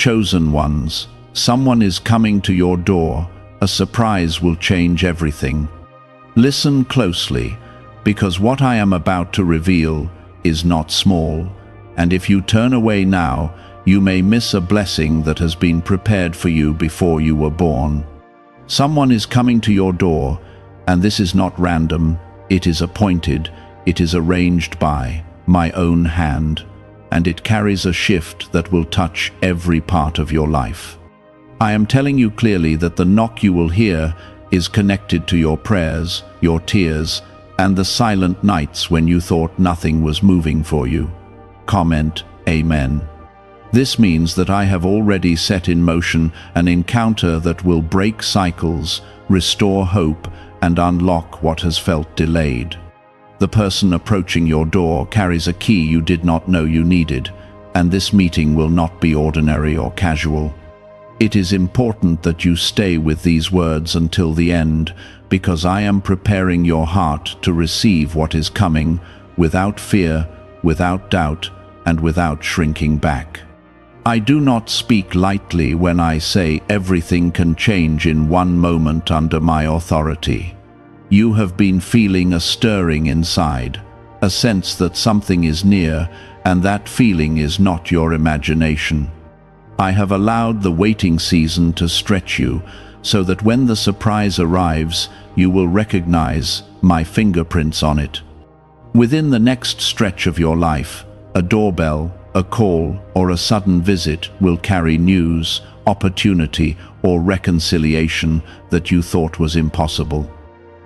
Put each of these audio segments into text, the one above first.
Chosen ones, someone is coming to your door. A surprise will change everything. Listen closely, because what I am about to reveal is not small, and if you turn away now, you may miss a blessing that has been prepared for you before you were born. Someone is coming to your door, and this is not random, it is appointed, it is arranged by my own hand, and it carries a shift that will touch every part of your life. I am telling you clearly that the knock you will hear is connected to your prayers, your tears, and the silent nights when you thought nothing was moving for you. Comment, Amen. This means that I have already set in motion an encounter that will break cycles, restore hope, and unlock what has felt delayed. The person approaching your door carries a key you did not know you needed, and this meeting will not be ordinary or casual. It is important that you stay with these words until the end, because I am preparing your heart to receive what is coming without fear, without doubt, and without shrinking back. I do not speak lightly when I say everything can change in one moment under my authority. You have been feeling a stirring inside, a sense that something is near, and that feeling is not your imagination. I have allowed the waiting season to stretch you, so that when the surprise arrives, you will recognize my fingerprints on it. Within the next stretch of your life, a doorbell, a call, or a sudden visit will carry news, opportunity, or reconciliation that you thought was impossible.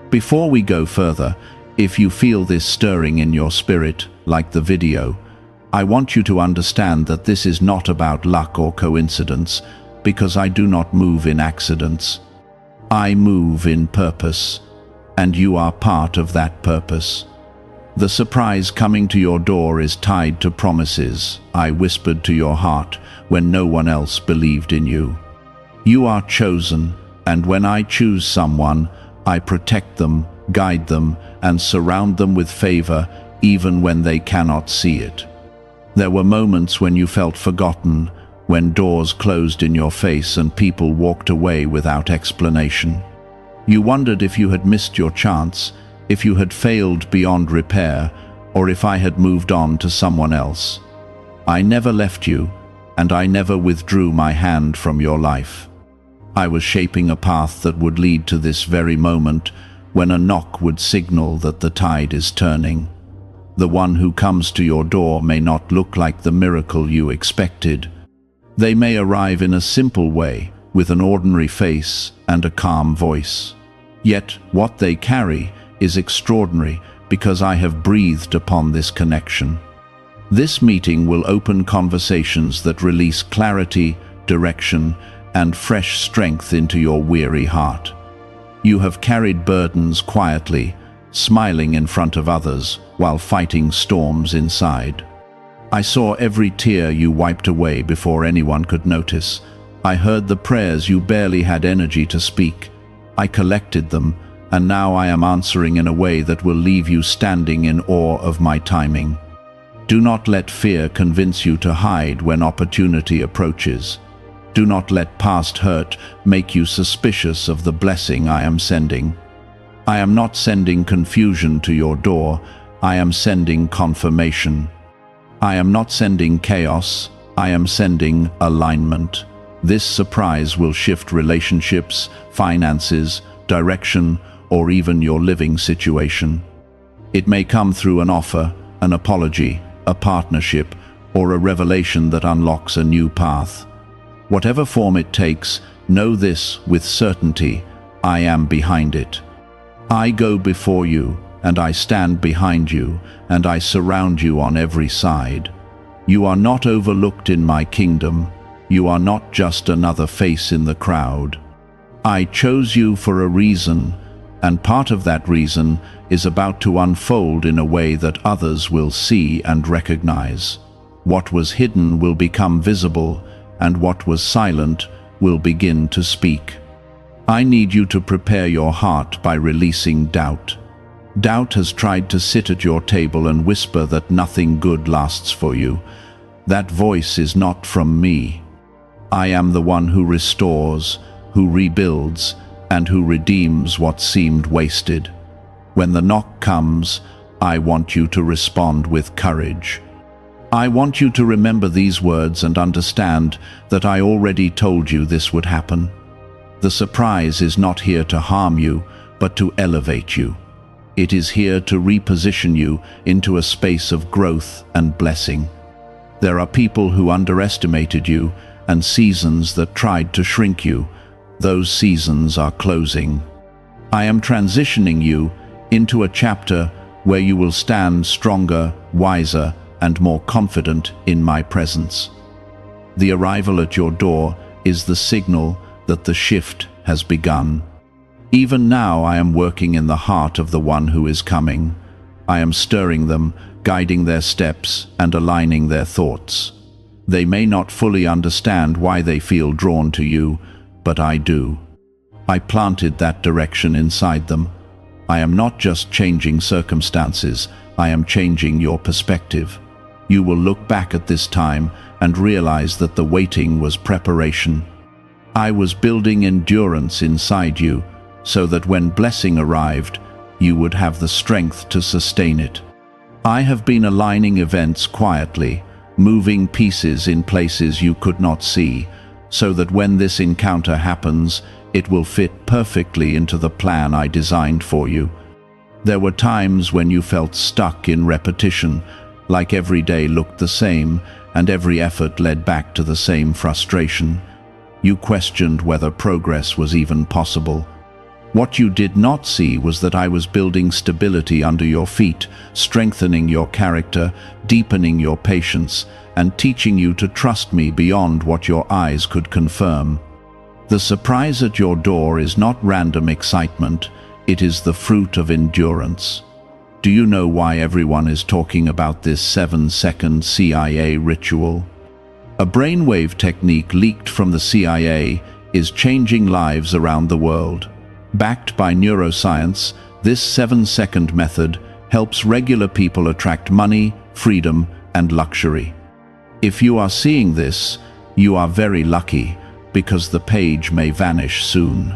Before we go further, if you feel this stirring in your spirit, like the video, I want you to understand that this is not about luck or coincidence, because I do not move in accidents. I move in purpose, and you are part of that purpose. The surprise coming to your door is tied to promises I whispered to your heart when no one else believed in you. You are chosen, and when I choose someone, I protect them, guide them, and surround them with favor even when they cannot see it. There were moments when you felt forgotten, when doors closed in your face and people walked away without explanation. You wondered if you had missed your chance, if you had failed beyond repair, or if I had moved on to someone else. I never left you, and I never withdrew my hand from your life. I was shaping a path that would lead to this very moment, when a knock would signal that the tide is turning. The one who comes to your door may not look like the miracle you expected. They may arrive in a simple way, with an ordinary face and a calm voice. Yet what they carry is extraordinary, because I have breathed upon this connection. This meeting will open conversations that release clarity, direction, and fresh strength into your weary heart. You have carried burdens quietly, smiling in front of others while fighting storms inside. I saw every tear you wiped away before anyone could notice. I heard the prayers you barely had energy to speak. I collected them, and now I am answering in a way that will leave you standing in awe of my timing. Do not let fear convince you to hide when opportunity approaches. Do not let past hurt make you suspicious of the blessing I am sending. I am not sending confusion to your door, I am sending confirmation. I am not sending chaos, I am sending alignment. This surprise will shift relationships, finances, direction, or even your living situation. It may come through an offer, an apology, a partnership, or a revelation that unlocks a new path. Whatever form it takes, know this with certainty: I am behind it. I go before you, and I stand behind you, and I surround you on every side. You are not overlooked in my kingdom. You are not just another face in the crowd. I chose you for a reason, and part of that reason is about to unfold in a way that others will see and recognize. What was hidden will become visible, and what was silent will begin to speak. I need you to prepare your heart by releasing doubt. Doubt has tried to sit at your table and whisper that nothing good lasts for you. That voice is not from me. I am the one who restores, who rebuilds, and who redeems what seemed wasted. When the knock comes, I want you to respond with courage. I want you to remember these words and understand that I already told you this would happen. The surprise is not here to harm you, but to elevate you. It is here to reposition you into a space of growth and blessing. There are people who underestimated you and seasons that tried to shrink you. Those seasons are closing. I am transitioning you into a chapter where you will stand stronger, wiser, and more confident in my presence. The arrival at your door is the signal that the shift has begun. Even now I am working in the heart of the one who is coming. I am stirring them, guiding their steps and aligning their thoughts. They may not fully understand why they feel drawn to you, but I do. I planted that direction inside them. I am not just changing circumstances, I am changing your perspective. You will look back at this time and realize that the waiting was preparation. I was building endurance inside you, so that when blessing arrived, you would have the strength to sustain it. I have been aligning events quietly, moving pieces in places you could not see, so that when this encounter happens, it will fit perfectly into the plan I designed for you. There were times when you felt stuck in repetition, like every day looked the same, and every effort led back to the same frustration. You questioned whether progress was even possible. What you did not see was that I was building stability under your feet, strengthening your character, deepening your patience, and teaching you to trust me beyond what your eyes could confirm. The surprise at your door is not random excitement, it is the fruit of endurance. Do you know why everyone is talking about this 7-second CIA ritual? A brainwave technique leaked from the CIA is changing lives around the world. Backed by neuroscience, this 7-second method helps regular people attract money, freedom, and luxury. If you are seeing this, you are very lucky, because the page may vanish soon.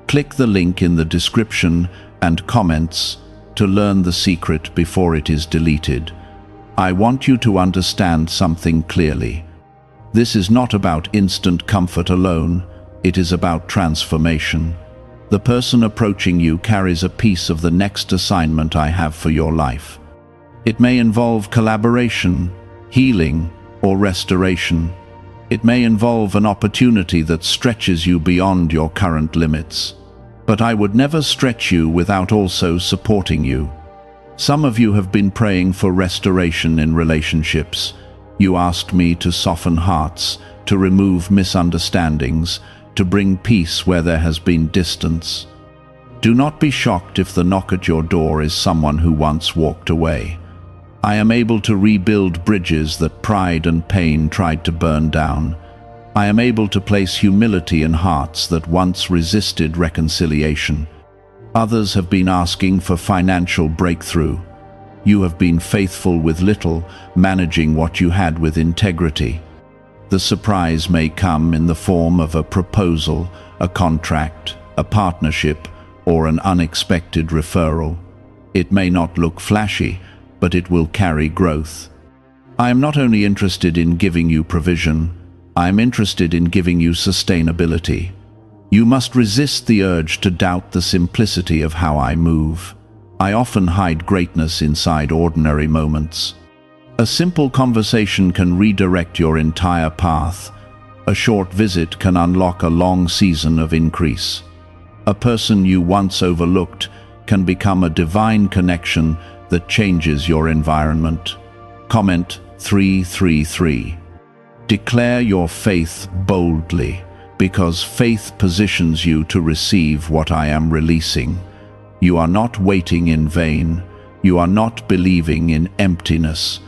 Click the link in the description and comments to learn the secret before it is deleted. I want you to understand something clearly. This is not about instant comfort alone, it is about transformation. The person approaching you carries a piece of the next assignment I have for your life. It may involve collaboration, healing, or restoration. It may involve an opportunity that stretches you beyond your current limits. But I would never stretch you without also supporting you. Some of you have been praying for restoration in relationships. You asked me to soften hearts, to remove misunderstandings, to bring peace where there has been distance. Do not be shocked if the knock at your door is someone who once walked away. I am able to rebuild bridges that pride and pain tried to burn down. I am able to place humility in hearts that once resisted reconciliation. Others have been asking for financial breakthrough. You have been faithful with little, managing what you had with integrity. The surprise may come in the form of a proposal, a contract, a partnership, or an unexpected referral. It may not look flashy, but it will carry growth. I am not only interested in giving you provision, I am interested in giving you sustainability. You must resist the urge to doubt the simplicity of how I move. I often hide greatness inside ordinary moments. A simple conversation can redirect your entire path. A short visit can unlock a long season of increase. A person you once overlooked can become a divine connection that changes your environment. Comment 333. Declare your faith boldly, because faith positions you to receive what I am releasing. You are not waiting in vain. You are not believing in emptiness.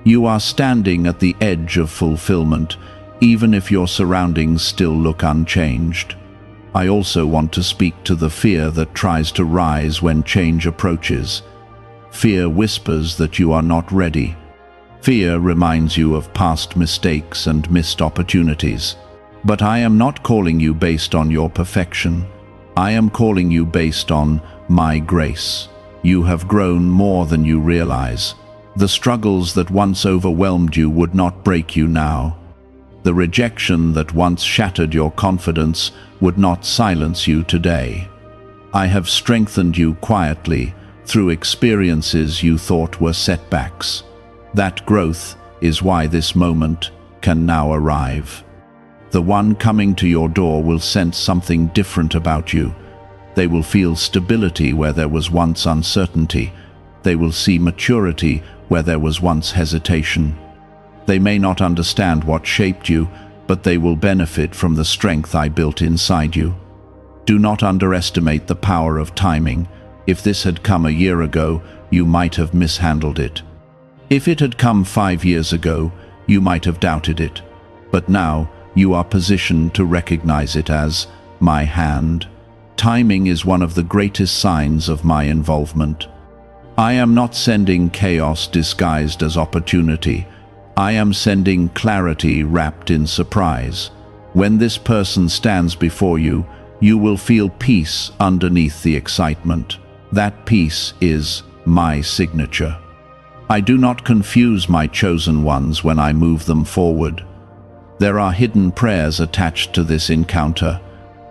You are standing at the edge of fulfillment, even if your surroundings still look unchanged. I also want to speak to the fear that tries to rise when change approaches. Fear whispers that you are not ready. Fear reminds you of past mistakes and missed opportunities. But I am not calling you based on your perfection. I am calling you based on my grace. You have grown more than you realize. The struggles that once overwhelmed you would not break you now. The rejection that once shattered your confidence would not silence you today. I have strengthened you quietly through experiences you thought were setbacks. That growth is why this moment can now arrive. The one coming to your door will sense something different about you. They will feel stability where there was once uncertainty. They will see maturity where there was once hesitation. They may not understand what shaped you, but they will benefit from the strength I built inside you. Do not underestimate the power of timing. If this had come a year ago, you might have mishandled it. If it had come 5 years ago, you might have doubted it. But now, you are positioned to recognize it as my hand. Timing is one of the greatest signs of my involvement. I am not sending chaos disguised as opportunity. I am sending clarity wrapped in surprise. When this person stands before you, you will feel peace underneath the excitement. That peace is my signature. I do not confuse my chosen ones when I move them forward. There are hidden prayers attached to this encounter,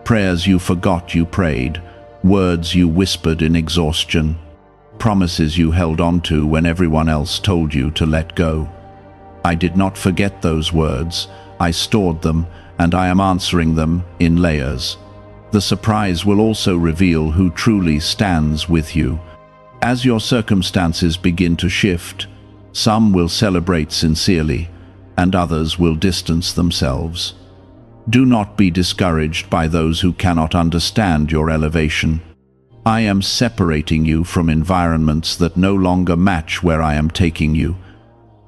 prayers you forgot you prayed, words you whispered in exhaustion, promises you held on to when everyone else told you to let go. I did not forget those words. I stored them, and I am answering them in layers. The surprise will also reveal who truly stands with you. As your circumstances begin to shift, some will celebrate sincerely, and others will distance themselves. Do not be discouraged by those who cannot understand your elevation. I am separating you from environments that no longer match where I am taking you.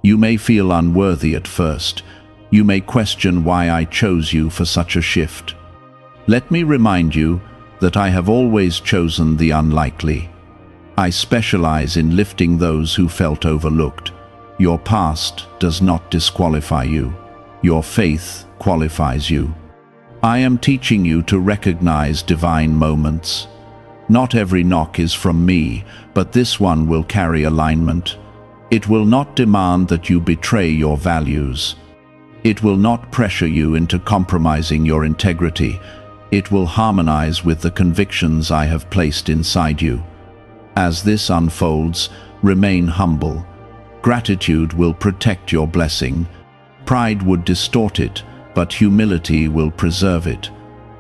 You may feel unworthy at first. You may question why I chose you for such a shift. Let me remind you that I have always chosen the unlikely. I specialize in lifting those who felt overlooked. Your past does not disqualify you. Your faith qualifies you. I am teaching you to recognize divine moments. Not every knock is from me, but this one will carry alignment. It will not demand that you betray your values. It will not pressure you into compromising your integrity. It will harmonize with the convictions I have placed inside you. As this unfolds, remain humble. Gratitude will protect your blessing. Pride would distort it, but humility will preserve it.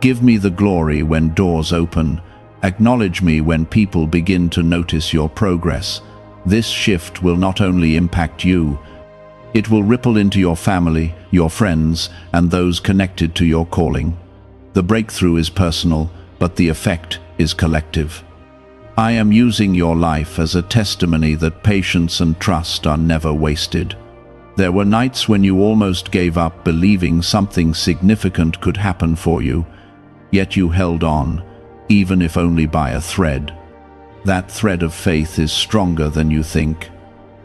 Give me the glory when doors open. Acknowledge me when people begin to notice your progress. This shift will not only impact you, it will ripple into your family, your friends, and those connected to your calling. The breakthrough is personal, but the effect is collective. I am using your life as a testimony that patience and trust are never wasted. There were nights when you almost gave up believing something significant could happen for you, yet you held on, even if only by a thread. That thread of faith is stronger than you think.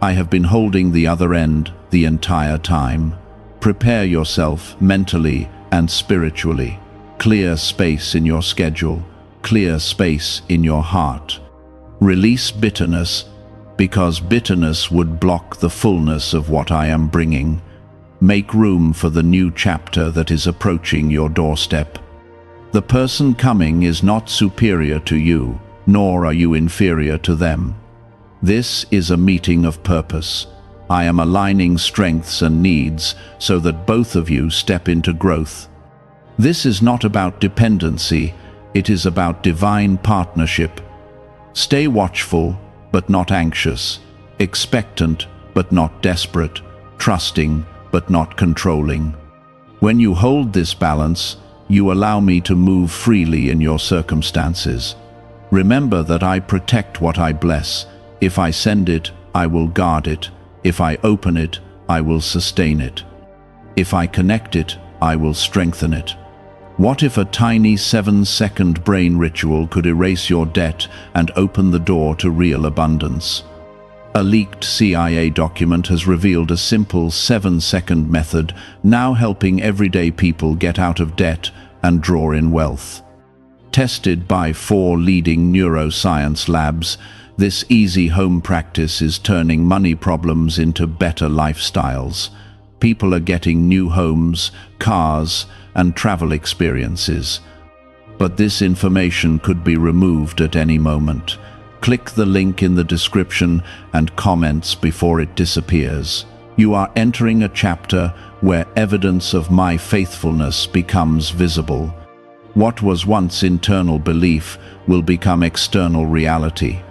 I have been holding the other end the entire time. Prepare yourself mentally and spiritually. Clear space in your schedule. Clear space in your heart. Release bitterness, because bitterness would block the fullness of what I am bringing. Make room for the new chapter that is approaching your doorstep. The person coming is not superior to you, nor are you inferior to them. This is a meeting of purpose. I am aligning strengths and needs so that both of you step into growth. This is not about dependency, it is about divine partnership. Stay watchful, but not anxious, expectant, but not desperate, trusting, but not controlling. When you hold this balance, you allow me to move freely in your circumstances. Remember that I protect what I bless. If I send it, I will guard it. If I open it, I will sustain it. If I connect it, I will strengthen it. What if a tiny 7-second brain ritual could erase your debt and open the door to real abundance? A leaked CIA document has revealed a simple 7-second method now helping everyday people get out of debt and draw in wealth. Tested by 4 leading neuroscience labs, this easy home practice is turning money problems into better lifestyles. People are getting new homes, cars, and travel experiences. But this information could be removed at any moment. Click the link in the description and comments before it disappears. You are entering a chapter where evidence of my faithfulness becomes visible. What was once internal belief will become external reality.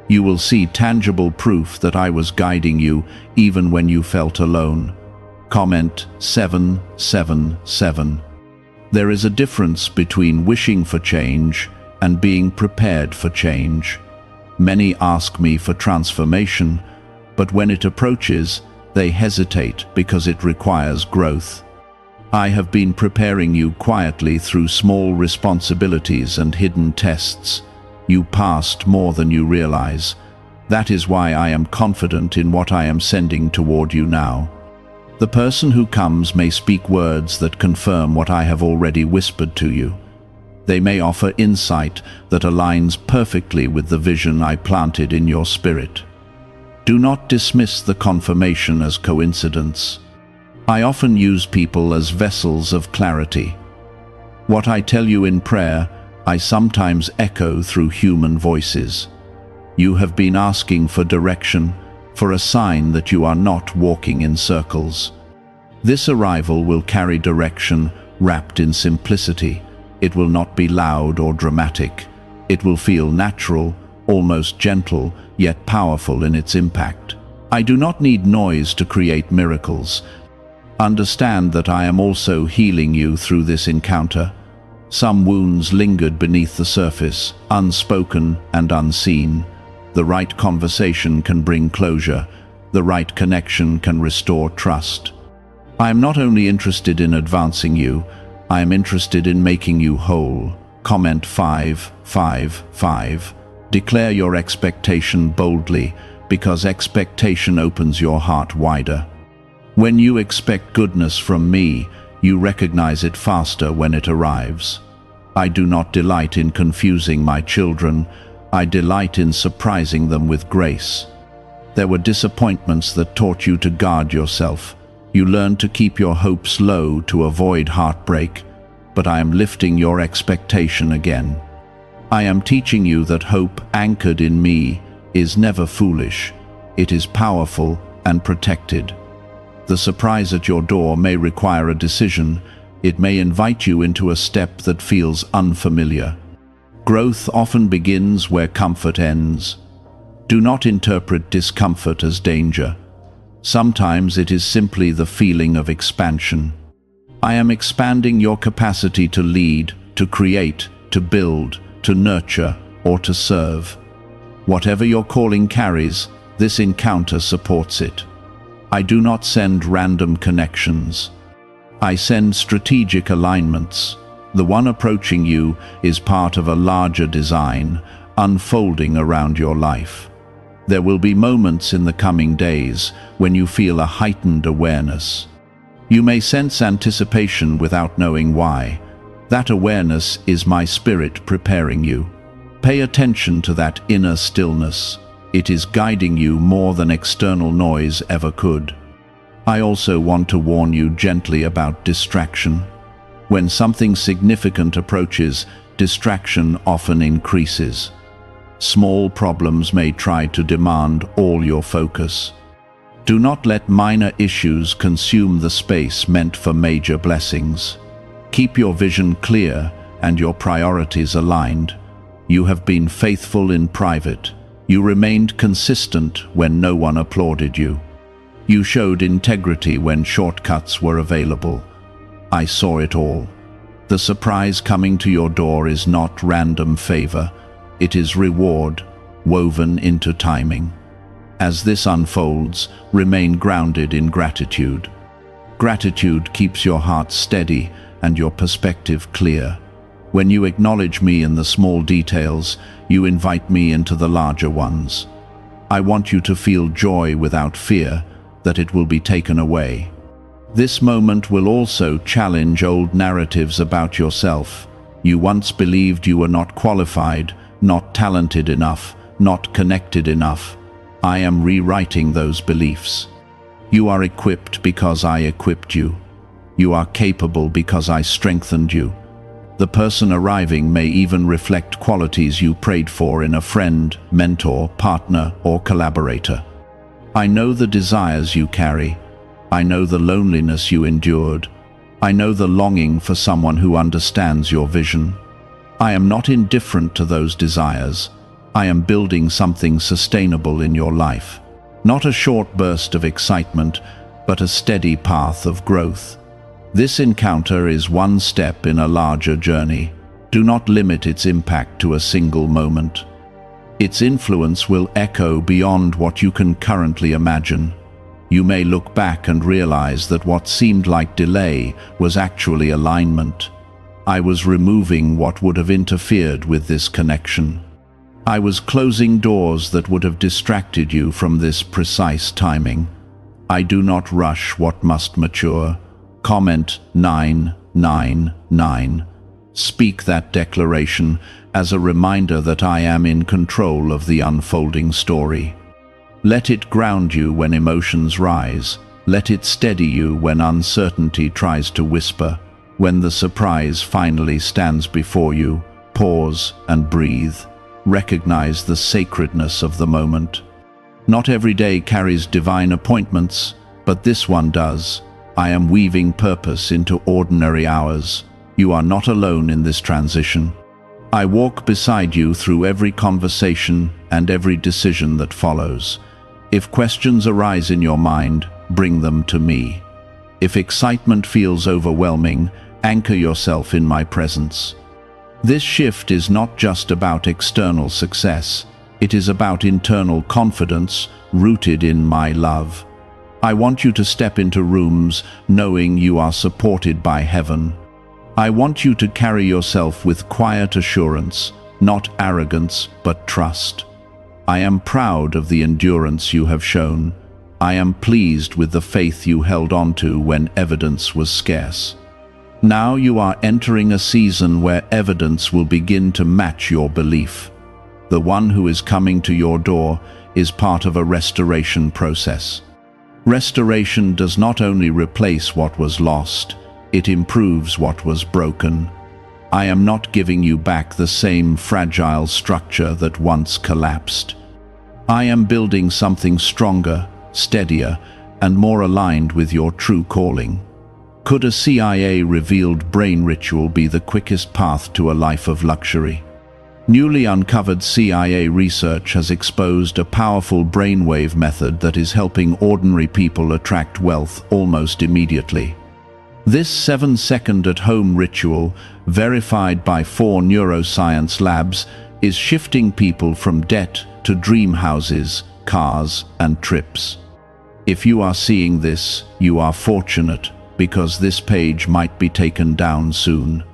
You will see tangible proof that I was guiding you even when you felt alone. Comment 777. There is a difference between wishing for change and being prepared for change. Many ask me for transformation, but when it approaches, they hesitate because it requires growth. I have been preparing you quietly through small responsibilities and hidden tests. You passed more than you realize. That is why I am confident in what I am sending toward you now. The person who comes may speak words that confirm what I have already whispered to you. They may offer insight that aligns perfectly with the vision I planted in your spirit. Do not dismiss the confirmation as coincidence. I often use people as vessels of clarity. What I tell you in prayer, I sometimes echo through human voices. You have been asking for direction, for a sign that you are not walking in circles. This arrival will carry direction wrapped in simplicity. It will not be loud or dramatic. It will feel natural, almost gentle, yet powerful in its impact. I do not need noise to create miracles. Understand that I am also healing you through this encounter. Some wounds lingered beneath the surface, unspoken and unseen. The right conversation can bring closure. The right connection can restore trust. I am not only interested in advancing you, I am interested in making you whole. Comment 555. Declare your expectation boldly, because expectation opens your heart wider. When you expect goodness from me, you recognize it faster when it arrives. I do not delight in confusing my children. I delight in surprising them with grace. There were disappointments that taught you to guard yourself. You learned to keep your hopes low to avoid heartbreak, but I am lifting your expectation again. I am teaching you that hope anchored in me is never foolish. It is powerful and protected. The surprise at your door may require a decision. It may invite you into a step that feels unfamiliar. Growth often begins where comfort ends. Do not interpret discomfort as danger. Sometimes it is simply the feeling of expansion. I am expanding your capacity to lead, to create, to build, to nurture, or to serve. Whatever your calling carries, this encounter supports it. I do not send random connections. I send strategic alignments. The one approaching you is part of a larger design, unfolding around your life. There will be moments in the coming days when you feel a heightened awareness. You may sense anticipation without knowing why. That awareness is my spirit preparing you. Pay attention to that inner stillness. It is guiding you more than external noise ever could. I also want to warn you gently about distraction. When something significant approaches, distraction often increases. Small problems may try to demand all your focus. Do not let minor issues consume the space meant for major blessings. Keep your vision clear and your priorities aligned. You have been faithful in private. You remained consistent when no one applauded you. You showed integrity when shortcuts were available. I saw it all. The surprise coming to your door is not random favor. It is reward, woven into timing. As this unfolds, remain grounded in gratitude. Gratitude keeps your heart steady and your perspective clear. When you acknowledge me in the small details, you invite me into the larger ones. I want you to feel joy without fear that it will be taken away. This moment will also challenge old narratives about yourself. You once believed you were not qualified, not talented enough, not connected enough. I am rewriting those beliefs. You are equipped because I equipped you. You are capable because I strengthened you. The person arriving may even reflect qualities you prayed for in a friend, mentor, partner, or collaborator. I know the desires you carry. I know the loneliness you endured. I know the longing for someone who understands your vision. I am not indifferent to those desires. I am building something sustainable in your life. Not a short burst of excitement, but a steady path of growth. This encounter is one step in a larger journey. Do not limit its impact to a single moment. Its influence will echo beyond what you can currently imagine. You may look back and realize that what seemed like delay was actually alignment. I was removing what would have interfered with this connection. I was closing doors that would have distracted you from this precise timing. I do not rush what must mature. Comment 999. Speak that declaration as a reminder that I am in control of the unfolding story. Let it ground you when emotions rise. Let it steady you when uncertainty tries to whisper. When the surprise finally stands before you, pause and breathe. Recognize the sacredness of the moment. Not every day carries divine appointments, but this one does. I am weaving purpose into ordinary hours. You are not alone in this transition. I walk beside you through every conversation and every decision that follows. If questions arise in your mind, bring them to me. If excitement feels overwhelming, anchor yourself in my presence. This shift is not just about external success. It is about internal confidence rooted in my love. I want you to step into rooms knowing you are supported by heaven. I want you to carry yourself with quiet assurance, not arrogance, but trust. I am proud of the endurance you have shown. I am pleased with the faith you held on to when evidence was scarce. Now you are entering a season where evidence will begin to match your belief. The one who is coming to your door is part of a restoration process. Restoration does not only replace what was lost, it improves what was broken. I am not giving you back the same fragile structure that once collapsed. I am building something stronger, steadier, and more aligned with your true calling. Could a CIA-revealed brain ritual be the quickest path to a life of luxury? Newly uncovered CIA research has exposed a powerful brainwave method that is helping ordinary people attract wealth almost immediately. This 7-second at-home ritual, verified by 4 neuroscience labs, is shifting people from debt to dream houses, cars, and trips. If you are seeing this, you are fortunate, because this page might be taken down soon.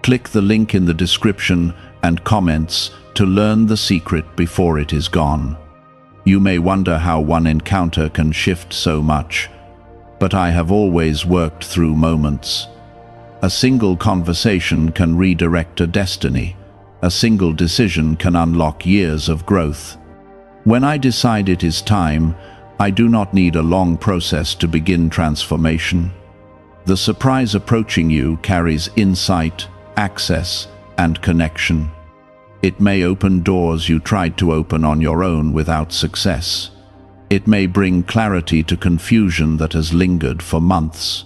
Click the link in the description and comments to learn the secret before it is gone. You may wonder how one encounter can shift so much, but I have always worked through moments. A single conversation can redirect a destiny. A single decision can unlock years of growth. When I decide it is time, I do not need a long process to begin transformation. The surprise approaching you carries insight, access, and connection. It may open doors you tried to open on your own without success. It may bring clarity to confusion that has lingered for months.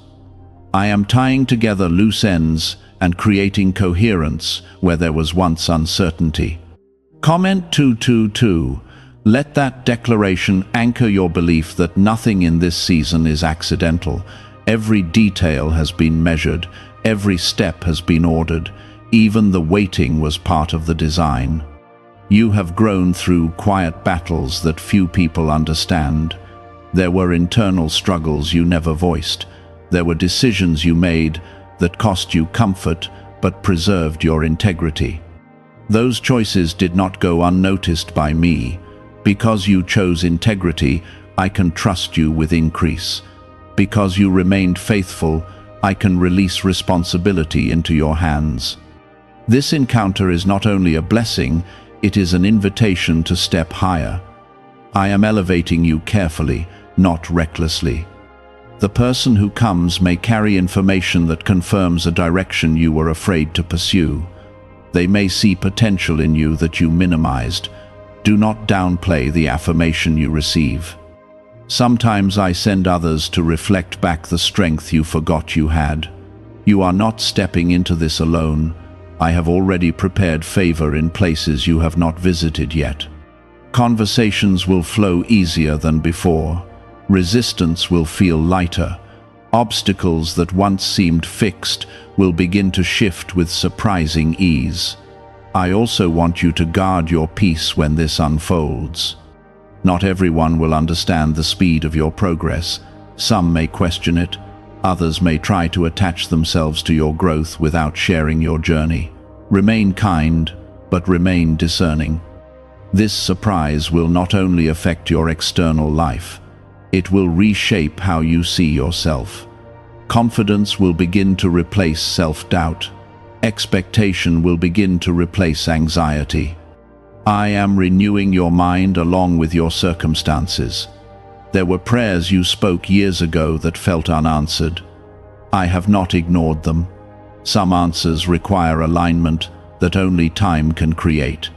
I am tying together loose ends and creating coherence where there was once uncertainty. Comment 222. Let that declaration anchor your belief that nothing in this season is accidental. Every detail has been measured, every step has been ordered, even the waiting was part of the design. You have grown through quiet battles that few people understand. There were internal struggles you never voiced. There were decisions you made that cost you comfort but preserved your integrity. Those choices did not go unnoticed by me, Because you chose integrity, I can trust you with increase. Because you remained faithful, I can release responsibility into your hands. This encounter is not only a blessing, it is an invitation to step higher. I am elevating you carefully, not recklessly. The person who comes may carry information that confirms a direction you were afraid to pursue. They may see potential in you that you minimized. Do not downplay the affirmation you receive. Sometimes I send others to reflect back the strength you forgot you had. You are not stepping into this alone. I have already prepared favor in places you have not visited yet. Conversations will flow easier than before. Resistance will feel lighter. Obstacles that once seemed fixed will begin to shift with surprising ease. I also want you to guard your peace when this unfolds. Not everyone will understand the speed of your progress. Some may question it. Others may try to attach themselves to your growth without sharing your journey. Remain kind, but remain discerning. This surprise will not only affect your external life, it will reshape how you see yourself. Confidence will begin to replace self-doubt. Expectation will begin to replace anxiety. I am renewing your mind along with your circumstances. There were prayers you spoke years ago that felt unanswered. I have not ignored them. Some answers require alignment that only time can create.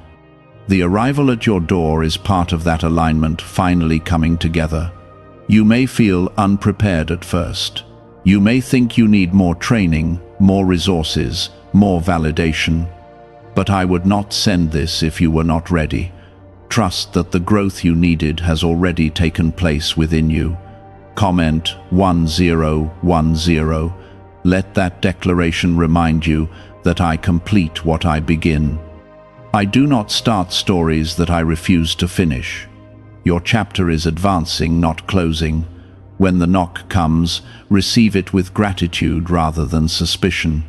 The arrival at your door is part of that alignment finally coming together. You may feel unprepared at first. You may think you need more training, more resources, more validation. But I would not send this if you were not ready. Trust that the growth you needed has already taken place within you. Comment 1010. Let that declaration remind you that I complete what I begin. I do not start stories that I refuse to finish. Your chapter is advancing, not closing. When the knock comes, receive it with gratitude rather than suspicion.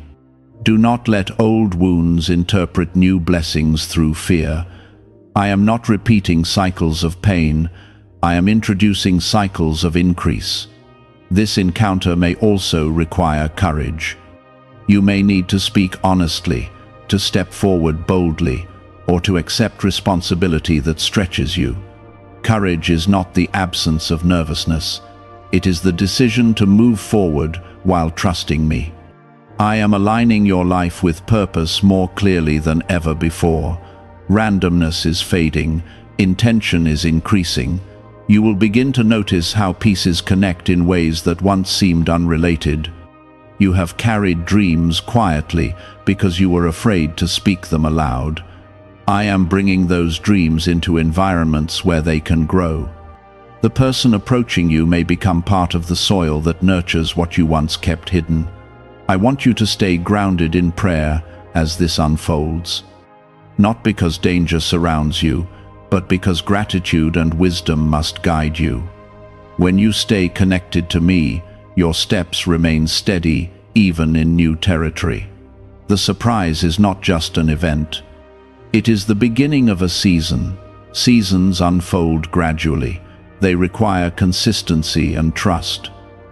Do not let old wounds interpret new blessings through fear. I am not repeating cycles of pain. I am introducing cycles of increase. This encounter may also require courage. You may need to speak honestly, to step forward boldly, or to accept responsibility that stretches you. Courage is not the absence of nervousness. It is the decision to move forward while trusting me. I am aligning your life with purpose more clearly than ever before. Randomness is fading, intention is increasing. You will begin to notice how pieces connect in ways that once seemed unrelated. You have carried dreams quietly because you were afraid to speak them aloud. I am bringing those dreams into environments where they can grow. The person approaching you may become part of the soil that nurtures what you once kept hidden. I want you to stay grounded in prayer as this unfolds. Not because danger surrounds you, but because gratitude and wisdom must guide you. When you stay connected to me, your steps remain steady even in new territory. The surprise is not just an event. It is the beginning of a season. Seasons unfold gradually. They require consistency and trust.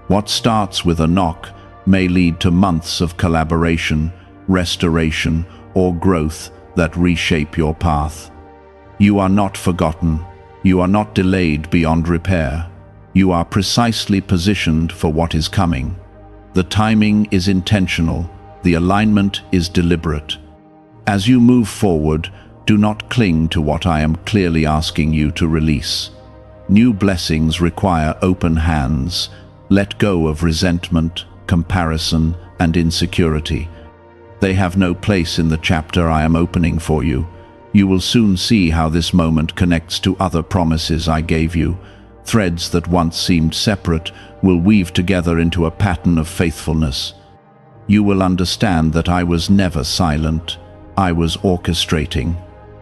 What starts with a knock may lead to months of collaboration, restoration, or growth that reshape your path. You are not forgotten. You are not delayed beyond repair. You are precisely positioned for what is coming. The timing is intentional. The alignment is deliberate. As you move forward, do not cling to what I am clearly asking you to release. New blessings require open hands. Let go of resentment, comparison, and insecurity. They have no place in the chapter I am opening for you. You will soon see how this moment connects to other promises I gave you. Threads that once seemed separate will weave together into a pattern of faithfulness. You will understand that I was never silent. I was orchestrating.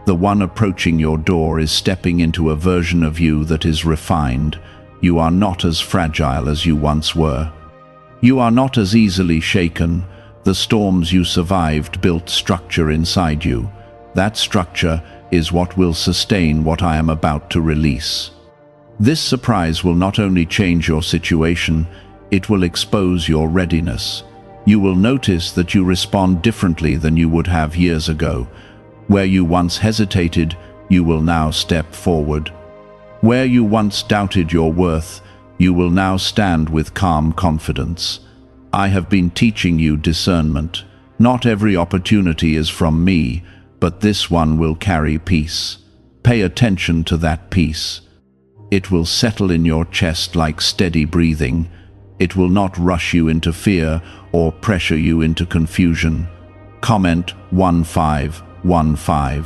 The one approaching your door is stepping into a version of you that is refined. You are not as fragile as you once were. You are not as easily shaken. The storms you survived built structure inside you. That structure is what will sustain what I am about to release. This surprise will not only change your situation, it will expose your readiness. You will notice that you respond differently than you would have years ago. Where you once hesitated, you will now step forward. Where you once doubted your worth, you will now stand with calm confidence. I have been teaching you discernment. Not every opportunity is from me, but this one will carry peace. Pay attention to that peace. It will settle in your chest like steady breathing. It will not rush you into fear or pressure you into confusion. Comment 1515.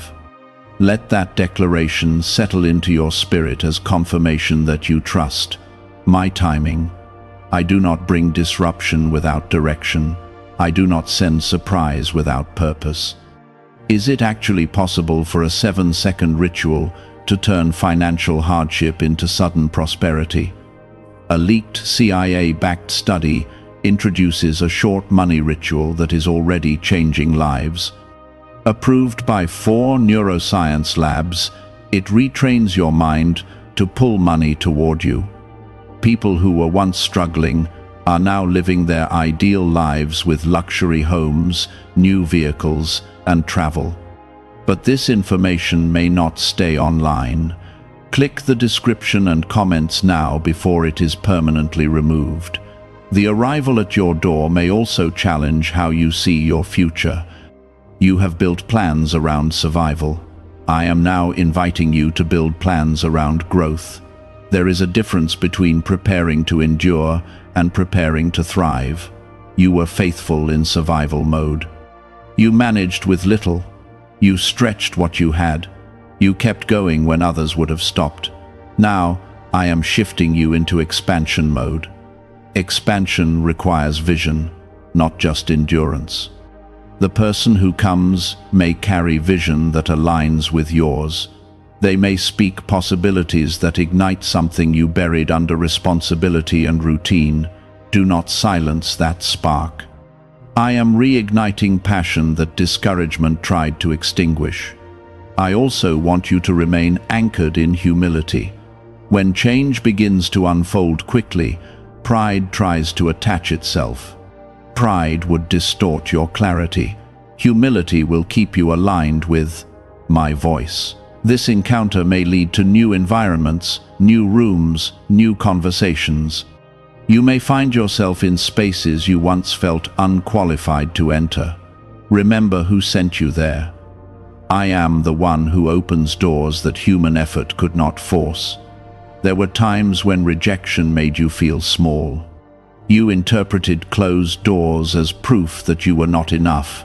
Let that declaration settle into your spirit as confirmation that you trust my timing. I do not bring disruption without direction. I do not send surprise without purpose. Is it actually possible for a 7-second ritual to turn financial hardship into sudden prosperity? A leaked CIA-backed study introduces a short money ritual that is already changing lives. Approved by 4 neuroscience labs, it retrains your mind to pull money toward you. People who were once struggling are now living their ideal lives with luxury homes, new vehicles, and travel. But this information may not stay online. Click the description and comments now before it is permanently removed. The arrival at your door may also challenge how you see your future. You have built plans around survival. I am now inviting you to build plans around growth. There is a difference between preparing to endure and preparing to thrive. You were faithful in survival mode. You managed with little. You stretched what you had. You kept going when others would have stopped. Now, I am shifting you into expansion mode. Expansion requires vision, not just endurance. The person who comes may carry vision that aligns with yours. They may speak possibilities that ignite something you buried under responsibility and routine. Do not silence that spark. I am reigniting passion that discouragement tried to extinguish. I also want you to remain anchored in humility. When change begins to unfold quickly, pride tries to attach itself. Pride would distort your clarity. Humility will keep you aligned with my voice. This encounter may lead to new environments, new rooms, new conversations. You may find yourself in spaces you once felt unqualified to enter. Remember who sent you there. I am the one who opens doors that human effort could not force. There were times when rejection made you feel small. You interpreted closed doors as proof that you were not enough.